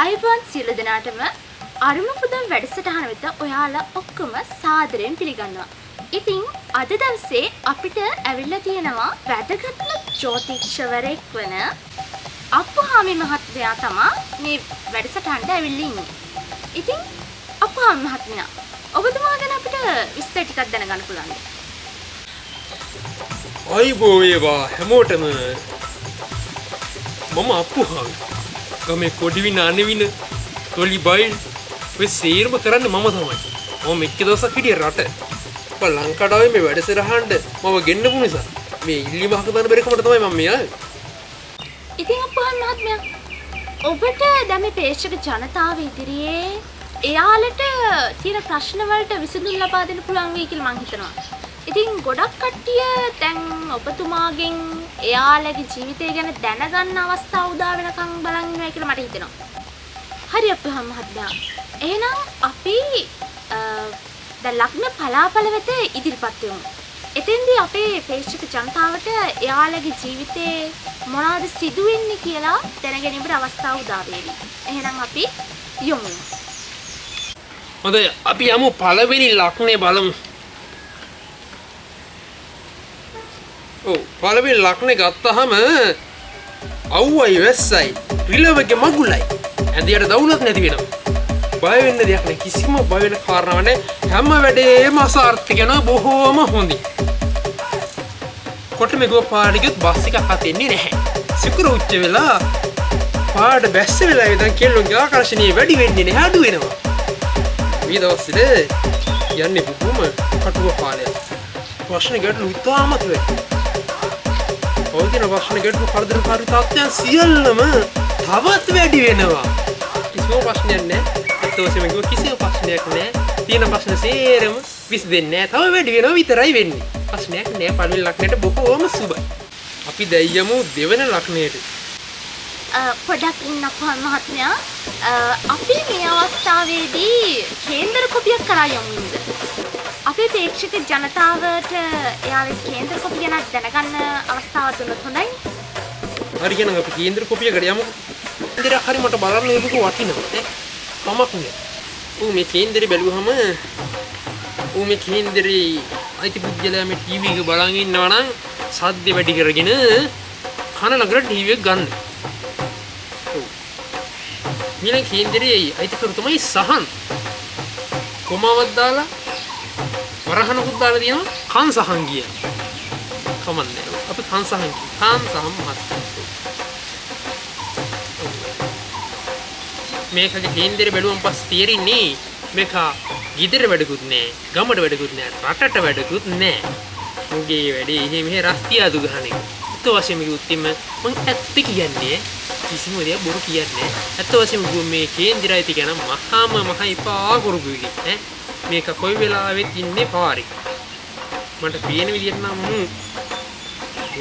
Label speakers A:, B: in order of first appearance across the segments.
A: අයිබෝන් සියලු දෙනාටම අරුම පුදුම වැඩසටහන වෙත ඔයාලා ඔක්කොම සාදරයෙන් පිළිගන්නවා. ඉතින් අද දවසේ අපිට ඇවිල්ලා තියෙනවා වැදගත්ම ජ්‍යොතිෂවරයෙක් වන අප්පුහාමි මහත්මයා තමයි මේ වැඩසටහනට ඇවිල්ලා ඉන්නේ. ඉතින් අප්පුහාමි මහත්මයා ඔබතුමා ගැන අපිට විස්තර ටිකක් දැනගන්න පුළුවන්ද?
B: අයිබෝ වේවා හැමෝටම මම අප්පුහාමි ගමේ කොඩිවින අනවින තොලි බයිල් ඔය සේරම කරන්නේ මම තමයි. මම මෙච්ච දවසක් හිටියේ රට. ඔය ලංකාවේ මේ වැඩසටහනට මම ගෙන්නපු නිසා මේ ඉල්ලීම හක දාන්න බැරි කමට තමයි මම මේ ආවේ.
A: ඉතින් අප්පුහාමි මහත්මයා ඔබට දැන් මේ ප්‍රේක්ෂක ජනතාව ඉදිරියේ එයාලට තියෙන ප්‍රශ්න වලට විසඳුම් ලබා දෙන්න පුළුවන් වෙයි කියලා මම හිතනවා. ඉතින් ගොඩක් කට්ටිය දැන් ඔබතුමාගෙන් එයාලගේ ජීවිතය ගැන දැනගන්න අවස්ථාව උදා වෙනකන් බලන් ඉන්නවා කියලා මට හිතෙනවා. හරි අප්පුහාමි මහත්මයා. එහෙනම් අපි දැන් ලග්න පලාපල වෙත ඉදිරිපත් වෙමු. එතෙන්දී අපේ ප්‍රේක්ෂක ජනතාවට එයාලගේ ජීවිතේ මොනවද සිදුවෙන්නේ කියලා දැනගැනීමට අවස්ථාව උදා වේවි. එහෙනම් අපි යමු.
B: හොඳයි අපි යමු පළවෙනි ලග්නේ බලමු. පළවෙනි ලග්නේ ගත්තාම අවුවයි වැස්සයි රිලවගේ මගුලයි ඇඳියට දවුලක් නැති වෙනවා. බය වෙන්න දෙයක් නෑ, කිසිම බය වෙන කාරණාවක් නෑ. හැම වැඩේම අසාර්ථක යනවා බොහෝම හොඳින්. කොටමේ ගෝ පාඩියොත් බස් එකක් අතෙන්නේ නැහැ. සිකුර උච්ච වෙලා පාඩ බැස්ස වෙලා ඉඳන් කෙල්ලොන්ගේ ආකර්ෂණීය වැඩි වෙන්නේ නැහැ, අඩු වෙනවා. මේ දවස්වල යන්නේ බොහොම කටුව කාලයක්. ප්‍රශ්න ගැටලු ඉතාමත් වෙයි. ඔය දින ප්‍රශ්න ගැටලු කරදරකාරී තත්ත්වයන් සියල්ලම තවත් වැඩි වෙනවා. කිසිම ප්‍රශ්නයක් නැහැ. අතෝසෙම කිසිම ප්‍රශ්නයක් නැහැ. තියෙන ප්‍රශ්න සේරම විසඳෙන්නේ නැහැ. තව වැඩි වෙනවා විතරයි වෙන්නේ. ප්‍රශ්නයක් නැහැ. පළවෙනි ලග්නයට බොහෝම සුබයි. අපි දැන් යමු දෙවෙනි ලග්නයට.
A: පොඩක් ඉන්න අප්පුහාමි මහත්මයා. අපි මේ අවස්ථාවේදී කේන්දර කොපියක් කරා යමුද? අපේ ප්‍රේක්ෂක ජනතාවට එයාලගේ කේන්දර කොපිය ගැන දැනගන්න අවස්ථාවක් දුන්නොත් හොඳයි.
B: හරි කියනවා අපි කේන්දර කොපියකට යමු. කේන්දරයක් හරි මට බලන්න ඒක වටිනවා. මමක් නේ. මේ කේන්දරේ බැලුවහම මේ කේන්දරේ අයිති පුද්ගලයා මේ ටීවී එක බලන් ඉන්නවා නම් සද්ද වැඩි කරගෙන කන ළඟට ටීවී එක ගන්න. මිල කේන්දරේ අයිතිකරු තමයි සහන්. කොමාවක් දාලා වරහනකුත් දාලා තියෙනවා කන් සහන් කියන. කමන්නේ. අපි කන් සහන් කියන. කන් සහන් මහත්තයා. මේකගේ කේන්දරේ බැලුවම පස්සේ තේරෙන්නේ මේක ගිදර වැඩකුත් නෑ, ගමඩ වැඩකුත් නෑ, රටට වැඩකුත් නෑ. මුගේ වැඩේ එහෙ මෙහෙ රස්තියාදු ගහන එක. ඒත් වශයෙන් මේක උත්තිම මං ඇත්ත කියන්නේ කිසිම දෙයක් බොරු කියන්නේ නෑ. ඇත්ත වශයෙන්ම මේ කේන්දරය තියන මහාම මහ එපා කරුපු එකක් ඈ. මේක කොයි වෙලාවෙත් ඉන්නේ පාරේ. මට පේන විදිහට නම්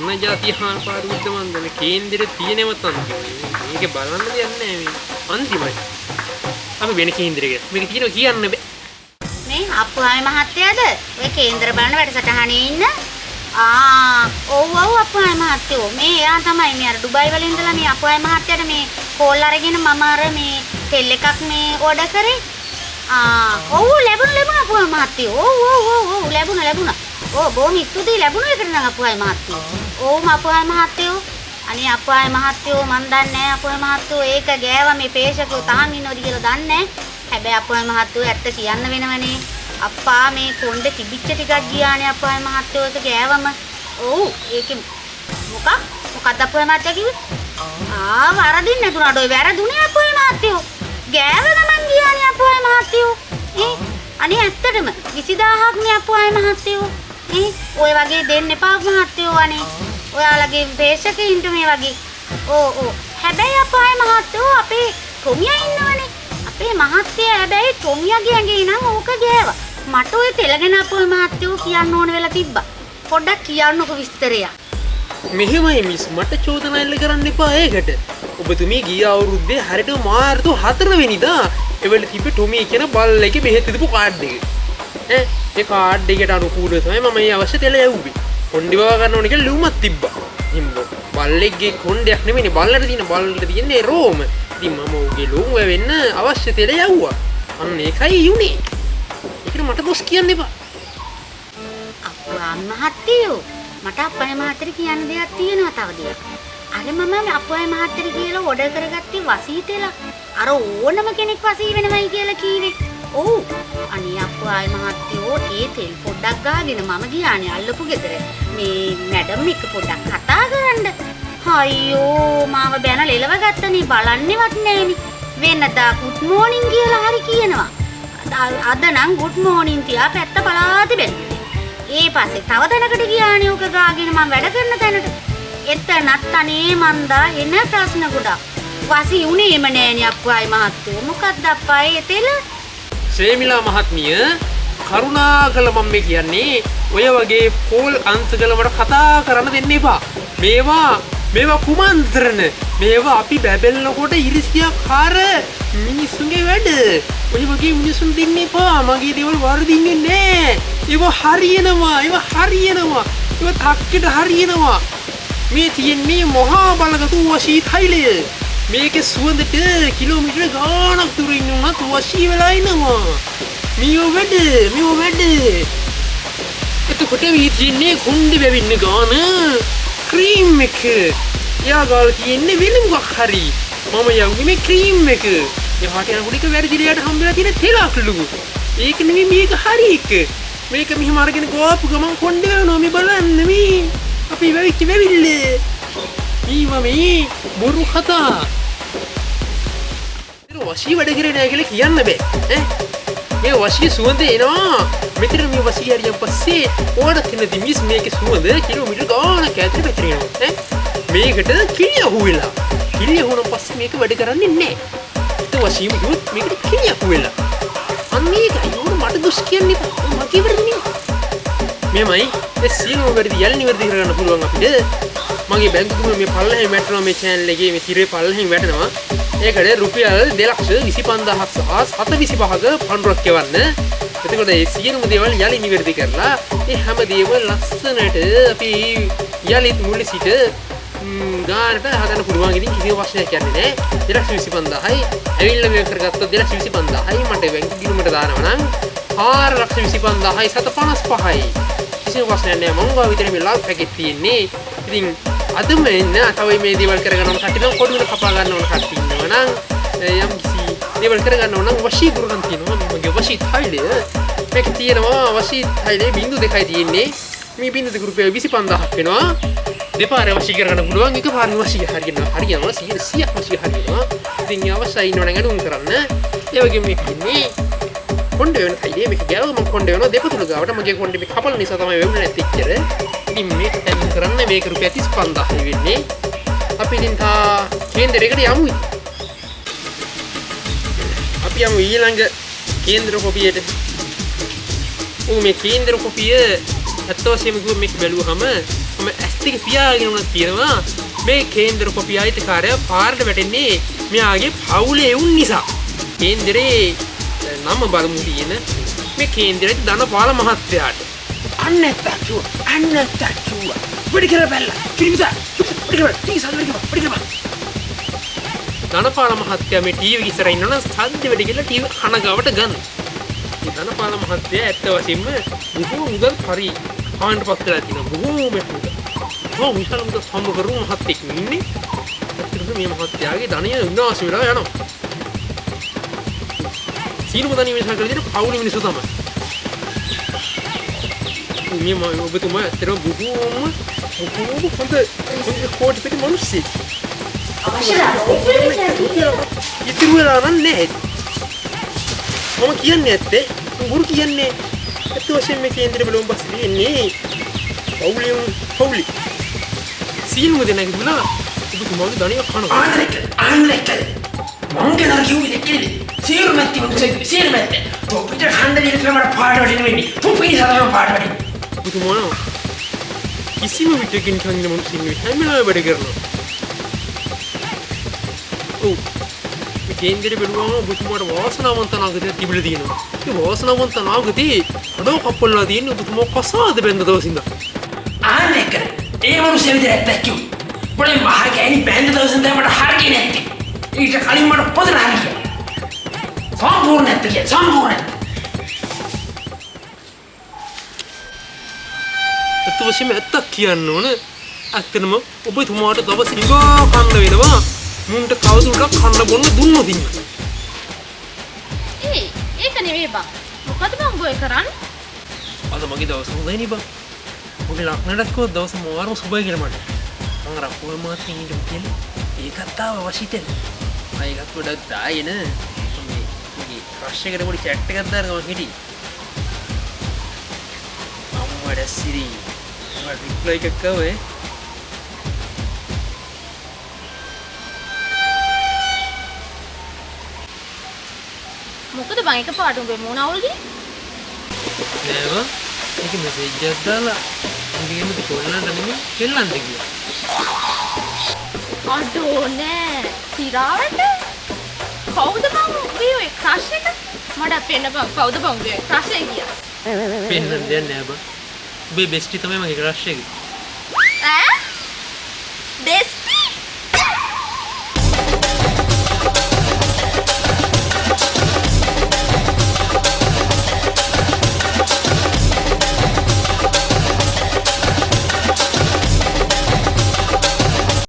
B: මොන જાතිය හාන පාරුද්ද මන්දනේ කේන්දරේ තියෙනව තමයි. මේක බලන්න දෙයක් නෑ මේ. අන්තිමයි. අපි වෙන කේන්දරයකට. මේක තියෙනවා කියන්න බෑ.
C: මේ අප්පුහාමි මහත්තයාද? ඔය කේන්දර බලන වැඩසටහනේ ඉන්න? ඔව් අප්පුහාමි මහත්තයෝ. මේ එයා තමයි මේ අර ඩුබයි වල ඉඳලා මේ අප්පුහාමි මහත්තයාට මේ කෝල් අරගෙන මම අර මේ තෙල් එකක් මේ ඕඩර් කරේ. ඔව් ලැබුණා අප්පුහාමි මහත්තයෝ. ඔව් ලැබුණා. බොහොම ස්තුතියි ලැබුණ එකට නම් අප්පුහාමි මහත්තයෝ. ඔව් අප්පුහාමි මහත්තයෝ. අනේ අප්පුහාමි මහත්තයෝ මන් දන්නේ නැහැ අප්පුහාමි මහත්තයෝ ඒක ගෑවා මේ පේෂකෝ තාම ඉන්නවද කියලා දන්නේ නැහැ. හැබැයි අප්පුහාමි මහත්තයෝ ඇත්ත කියන්න වෙනවනේ. අප්පා මේ කොණ්ඩේ තිබිච්ච ටිකක් ගියානේ අප්පුහාමි මහත්තයෝ ඒක ගෑවම. ඔව් ඒකේ මොකක්ද අප්පුහාමි මහත්තයා කිව්වේ? වරදින් නැතුණාට ඔය වැරදුනේ අප්පුහාමි මහත්තයෝ. ගෑව ගමන් ගියානේ අප්පුහාමි මහත්තයෝ. අනේ ඇත්තටම 20000ක් නේ අප්පුහාමි මහත්තයෝ. ඔය වගේ දෙන්න එපා මහත්තයෝ අනේ. ඔයාලගේ ප්‍රේක්ෂකයින්ට මේ වගේ. හැබැයි අප්පුහාමි මහත්තයෝ අපේ ටොමියා ඉන්නවනේ. අපේ මහත්තයා හැබැයි ටොමියාගේ ඇඟේ නම් ඕක ගෑවා. මට ඔය තෙලගෙන අප්පුහාමි මහත්තයෝ කියන්න ඕන වෙලා තිබ්බා. පොඩ්ඩක් කියන්නකෝ විස්තරයක්.
B: මෙහෙමයි මිස් මට චෝදනා එල්ල කරන්න එපා ඒකට. ඔබතුමී ගිය අවුරුද්දේ හරියටම මාර්තු 4 වෙනිදා එවල තිබ්බ ටොමී කියන බල්ලෙක්ගේ බෙහෙත් දීපු කාඩ් එක. ඒ කාඩ් එකට අනුකූලව තමයි මම මේ අවශ්‍ය තෙල යවුවේ. කොණ්ඩි බව ගන්න ඕනේ කියලා ලියුමක් තිබ්බා. හිම්බෝ බල්ලෙක්ගේ කොණ්ඩයක් නෙමෙයි බල්ලට තියෙන්නේ රෝම. ඉතින් මම උගේ ලෝම වෙන්න අවශ්‍ය තෙල යවුවා. අන්න ඒකයි යුනේ. ඒකට මට දොස් කියන්න එපා.
C: අප්පුහාමි මහත්තයෝ මට අප්පුහාමි මහත්තයට කියන්න දෙයක් තියෙනවා තව දෙයක්. අර මම අප්පුහාමි මහත්තයට කියලා ඕඩර් කරගත්තේ වසී තෙල. අර ඕනම කෙනෙක් වසී වෙනවයි කියලා කීවේ. ඔව්. අනේ අප්පුහාමි මහත්තයෝ ඒ තෙල් පොඩ්ඩක් ගාගෙන මම ගියානේ අල්ලපු ගෙදර. මේ මැඩම් එක්ක පොඩ්ඩක් කතා කරන්න. අයියෝ මාව බැන ලෙලව ගත්තනේ බලන්නේවත් නෑනේ. වෙනදා good morning කියලා හරි කියනවා. අද නම් good morning තියා පැත්ත බලාති බැලුවේ. ඒ පස්සේ තව තැනකට ගියානේ උක ගාගෙන මම වැඩ කරන තැනට. එතනත් අනේ මන්දා එන ප්‍රශ්න ගොඩක්. වසී උනේම නෑනේ අප්පුහාමි මහත්තයෝ. මොකක්ද අප්පා ඒ තෙල?
B: ශ්‍රේමිලා මහත්මිය කරුණාකර මම මේ කියන්නේ ඔය වගේ පෝල් අංශගල වල කතා කරන්න දෙන්න එපා. මේවා කුමන්ත්‍රණ. මේවා අපි බැබෙල්නකොට ඉරිසියාකාර මිනිස්සුන්ගේ වැඩ. ඔය වගේ මිනිස්සුන් දෙන්න එපා. මගේ දේවල් වර්ධින්නේ නෑ. ඒවා හරියනවා. ඒවා තක්කෙට හරියනවා. මේ තියෙන්නේ මහා බලගතු වශී තෛලය. මේකේ සුවඳට කිලෝමීටර ගාණක් දුර ඉන්නුනත් වශී වෙලා ඉනවා. මියෝ වැඩ. එතකොට මේ තියෙන්නේ කුණ්ඩේ වැවින්න ගාන ක්‍රීම් එක. එයා ගාල තියෙන්නේ වෙන මොකක් හරි. මම යන්නේ මේ ක්‍රීම් එක. එහාට යනකොට එක වැරදිලා යට හම්බෙලා තියෙන තෙලක්ලු. ඒක නෙමෙයි මේක හරි එක. මේක මෙහෙම අරගෙන ගෝපු ගමන් කොණ්ඩේ වෙනවා මේ බලන්න මේ. අපි වෙවිච්ච වෙවිල්ල. මේ බොරු කතා. ඒක වශී වැඩ කරේ නැහැ කියලා කියන්න බෑ. මේ වශී සුවඳ එනවා. මෙතන මේ වශී හරියන් පස්සේ ඕඩක් වෙන දිමිස් මේකේ සුවඳ කිලෝමීටර ගාණක් ඈතට පැතිරෙනවා. මේකට කිලිය අහුවෙලා. කිලිය අහුනන් පස්සේ මේක වැඩ කරන්නේ නැහැ. ඒක වශීම කිව්වොත් මේකට කිලිය අහුවෙලා. අන්න මේකයි උඹ මට දුස් කියන්නේ මගේ වැඩනේ. මෙමයි ඒ සියලුම වැඩි යල්නි වැඩි කරගන්න පුළුවන් අපිට. මගේ බැංකුවම මේ පල්ලෙහෙන් වැටෙනවා මේ channel එකේ මේ තිරේ පල්ලෙහෙන් වැටෙනවා. ඒකට රුපියල් 2,25,725ක පඬුරක් ගෙවන්න. එතකොට ඒ සියලුම දේවල් යලි නිවැරදි කරලා ඒ හැම දේම ලස්සනට අපි යලිත් මුල සිට ගානට හදන්න පුළුවන්. ඉතින් කිසිම ප්‍රශ්නයක් යන්නේ නැහැ. 2,25,000යි ඇවිල්ලා මේ කරගත්ත 2,25,000යි මට බැංකු ගිණුමට දානවා නම් 4,25,000යි 755යි. කිසිම ප්‍රශ්නයක් නැහැ. මම ගාව විතර මේ ලව් පැකේජ් තියෙන්නේ. ඉතින් අදම එන්න තව මේ දේවල් කරගන්න ඕන කට්ටිය නම් කොඩුවල කපා ගන්න ඕන කට්ටිය ඉන්නවා නම් යම් කිසි දේවල් කරගන්න ඕන නම් වශී ගුරුකම් තියෙනවා. මගේ වශී තෛලය මේක තියෙනවා. වශී තෛලේ බින්දු දෙකයි තියෙන්නේ. මේ බින්දු දෙක රුපියල් 25,000ක් වෙනවා. දෙපාරේ වශී කරගන්න පුළුවන්. එකපාරේ වශී හරියනවා 100ක් වශී හරියනවා. ඉතින් අවශ්‍යයි ඉන්නවනම් අඩුම් කරන්න. ඒ වගේම මේක ඉන්නේ කොණ්ඩේ වෙන තෛලේ මේක ගෑවම මම කොණ්ඩේ වෙනවා දෙපතුල ගාවට. මගේ කොණ්ඩේ මේ කපල නිසා තමයි වෙන්නේ නැති ඉච්චර. ඉතින් මේක දැන් කරන්න මේක රුපියල් 35,000යි වෙන්නේ. අපි ඉතින් තා කේන්දරයකට යමු. අපි යමු ඊළඟ කේන්දර කොපියට. මේ කේන්දර කොපිය ඇත්ත වශයෙන්ම කිව්වොත් මේක බැලුවහම මම S2 පියාගෙන උනත් තියෙනවා මේ කේන්දර කොපිය අයිතිකාරය පාරට වැටෙන්නේ මෙයාගේ පවුලේ උන් නිසා. කේන්දරේ නම බලමු තියෙන මේ කේන්දරේ ධනපාල මහත්තයාට. අන්න තච්චුවා. වැඩි කර බැලලා. කිරිමිසා. ධනපාල මහත්තයා මේ ටීවී ඉස්සරහ ඉන්නවනම් සද්ද වැඩි කියලා ටීවී කන ගාවට ගන්න. මේ ධනපාල මහත්තයා ඇත්ත වශයෙන්ම බොහෝ මුදල් පරි කාණ්ඩ පත්‍රලා තියෙනවා. බොහෝ මෙතුද. විශාල මුදල් සම්බ කරු මහත්තයෙක් ඉන්නේ. ඇත්තටම මේ මහත්තයාගේ ධනය විනාශ වෙලා යනවා. සීලු මදනි මිනිස්සු කරලා තියෙන පවුලේ මිනිස්සු තමයි. මේ ඔබතුමා ඇත්තටම බොහෝම හොඳ කෝටි පිටි මිනිස්සෙක්. ඉතින් වෙලා නැහැ. මම කියන්නේ ඇත්තේ ගුරු කියන්නේ ඇත්ත වශයෙන්ම මේ කේන්දරේ බලමු බස් ඉන්නේ පවුලි සීලු දෙනා ගිහලා ඔබතුමාගේ ධනිය කනවා. ආන්ලෙක් මං ගැන කිව්වේ දෙකේ සීරු මැත්ති මුසෙක් සීරු මැත්තේ තෝ පිට හන්දේ ඉස්සරහට පාඩ වටින්න වෙන්නේ තෝ පිටිසරම පාඩ වටින්න ඔබතුමා කිසිම විදිහකින් කන්නේ මොනසින් හැමලා වැඩ කරනවා. ඔව් මේ කේන්දරේ බලුවම ඔබතුමාට වාසනාවන්ත නාගතේ තිබිලා තියෙනවා. ඒ වාසනාවන්ත නාගතේ අඩෝ කප්පල්ලා තියෙන ඔබතුමා කසාද බැඳ දවසින්ද ආන්ලෙක් ඒ මොනසේ විදිහට දැක්කියු. පොඩි මහා ගෑණි බැඳ දවසින්ද මට හරියන්නේ නැත්තේ. ඊට කලින් මට පොදලා හරි කියලා. සම්පූර්ණ නැත්ද කියලා සම්පූර්ණ. අත වශයෙන්ම ඇත්තක් කියන්න ඕන. ඇත්තටම ඔබතුමාට දවස් නිගා කන්න වෙනවා. මුන්ට කවුරුටක් කන්න බොන්න දුන්නොත් ඉන්න.
A: ඒක නෙවෙයි බං. මොකද බං ඔය කරන්නේ?
B: අද මගේ දවස හොඳයි නේ බං. ඔබේ ලක්නටත් කො දවස මොවාරම සුබයි කියලා මට. මං රපුව මාත් ඉන්න කියලා. ඒකත් ආව වශිතෙන්. අයගත් ගොඩක් දායන. මගේ ක්‍රෂ් එකට පොඩි චැට් එකක් දාන්න මං හිටියේ. අම්මඩ සිරි. මට රිප්ලයි එකක් ආවේ.
A: මොකද බං එකපාරට උඹේ මූණ අවුල් ගියේ?
B: නෑ බං. ඒක මෙසේජ් එකක් දාලා ඉංග්‍රීසියෙන් කොල්ලන්ට නෙමෙයි කෙල්ලන්ට කියලා.
A: අඩෝ නෑ. සිරාවට? කවුද බං උඹේ ඔය ක්‍රෂ් එක? මට පෙන්න බං කවුද බං උඹේ ක්‍රෂ් එක කියලා?
B: පෙන්නන්න දෙයක් නෑ බං. ඔබේ බෙස්ටි තමයි මගේ ක්‍රෂ් එක.
A: ඈ? බෙස්ටි?